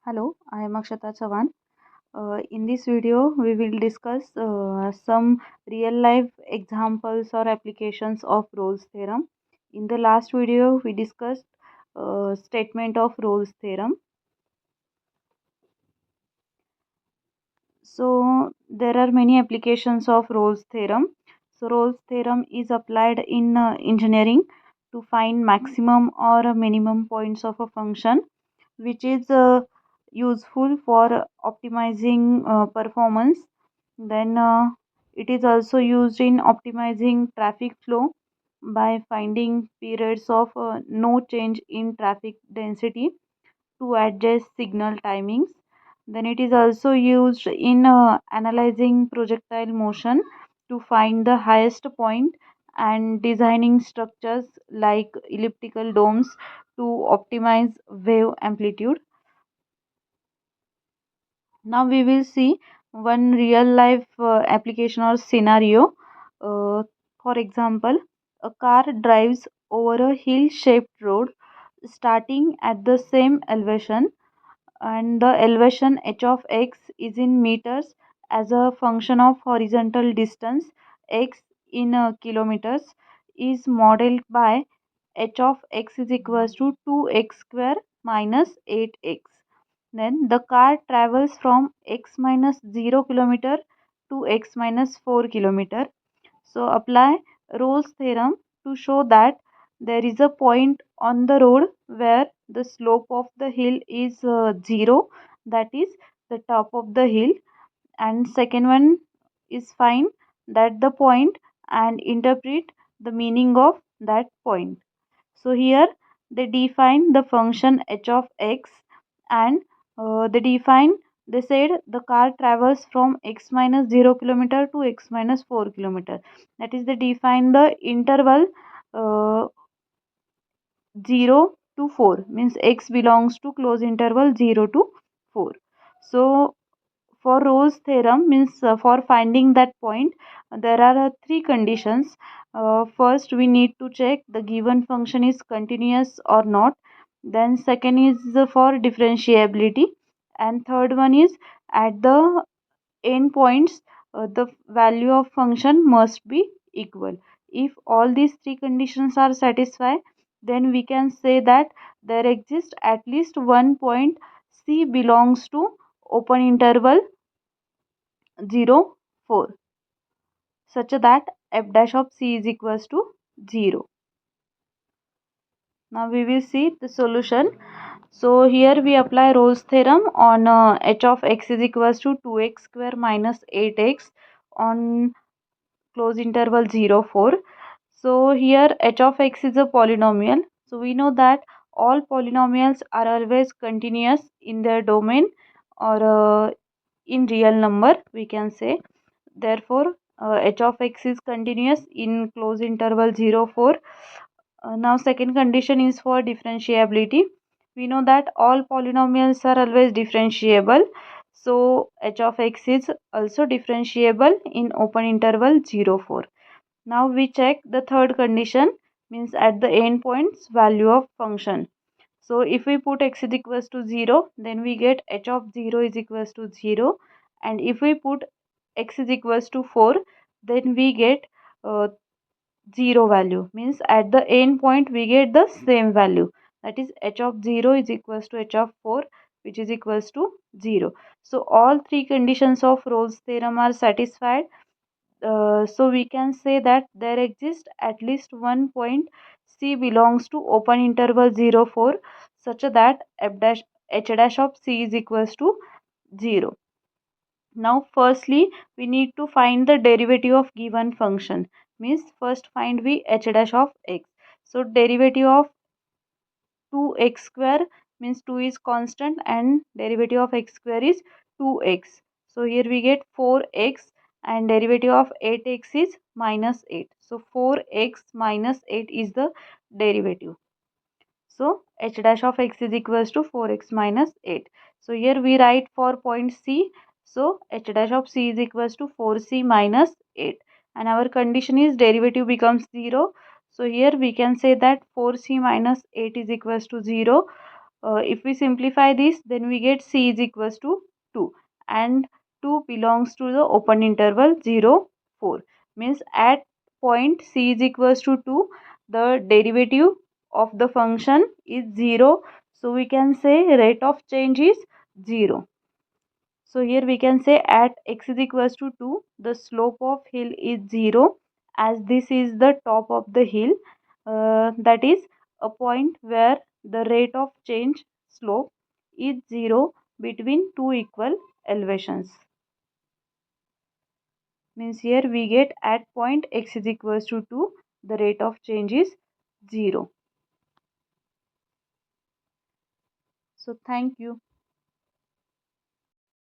Hello, I am Mrs.A.J.Chavan. In this video, we will discuss some real life examples or applications of Rolle's theorem. In the last video, we discussed statement of Rolle's theorem. So, there are many applications of Rolle's theorem. So, Rolle's theorem is applied in engineering to find maximum or minimum points of a function, which is useful for optimizing performance. Then it is also used in optimizing traffic flow by finding periods of no change in traffic density to adjust signal timings. Then it is also used in analyzing projectile motion to find the highest point and designing structures like elliptical domes to optimize wave amplitude. Now we will see one real life application or scenario. For example, a car drives over a hill shaped road starting at the same elevation, and the elevation h of x is in meters as a function of horizontal distance x in kilometers is modeled by h of x is equals to 2x square minus 8x. Then the car travels from x minus 0 kilometer to x minus 4 kilometer. So apply Rolle's theorem to show that there is a point on the road where the slope of the hill is 0, that is the top of the hill, and second one is find that the point and interpret the meaning of that point. So here they define the function h of x, and they said the car travels from x minus 0 kilometer to x minus 4 kilometer. That is, they define the interval uh, 0 to 4, means x belongs to close interval 0 to 4. So for Rolle's theorem, means for finding that point, there are three conditions. First, we need to check the given function is continuous or not. Then second is for differentiability, and third one is at the endpoints, the value of function must be equal. If all these three conditions are satisfied, then we can say that there exists at least one point c belongs to open interval 0 4, such that f dash of c is equals to 0. Now we will see the solution. So here we apply Rolle's theorem on h of x is equals to 2x square minus 8x on close interval 0 4. So here h of x is a polynomial. So we know that all polynomials are always continuous in their domain, or in real number we can say. Therefore, h of x is continuous in close interval 0 4. Now second condition is for differentiability. We know that all polynomials are always differentiable. So h of x is also differentiable in open interval 0 4. Now we check the third condition, means at the endpoints value of function. So if we put x is equals to 0, then we get h of 0 is equals to 0, and if we put x is equals to 4, then we get 0 value, means at the end point we get the same value, that is h of 0 is equals to h of 4, which is equals to 0. So all three conditions of Rolle's theorem are satisfied. So we can say that there exists at least one point c belongs to open interval 0 4, such that f dash h dash of c is equals to 0. Now firstly we need to find the derivative of given function, means first find we h dash of x. So derivative of 2x square, means 2 is constant and derivative of x square is 2x. So here we get 4x, and derivative of 8x is minus 8. So 4x minus 8 is the derivative. So h dash of x is equals to 4x minus 8. So here we write for point C. So h dash of c is equals to 4c minus 8. And our condition is derivative becomes 0. So here we can say that 4c minus 8 is equals to 0. If we simplify this, then we get c is equals to 2, and 2 belongs to the open interval 0, 4. Means at point c is equals to 2, the derivative of the function is 0. So we can say rate of change is 0. So here we can say at x is equals to 2, the slope of hill is 0, as this is the top of the hill. That is a point where the rate of change slope is 0 between two equal elevations. Means here we get at point x is equals to 2, the rate of change is 0. So thank you.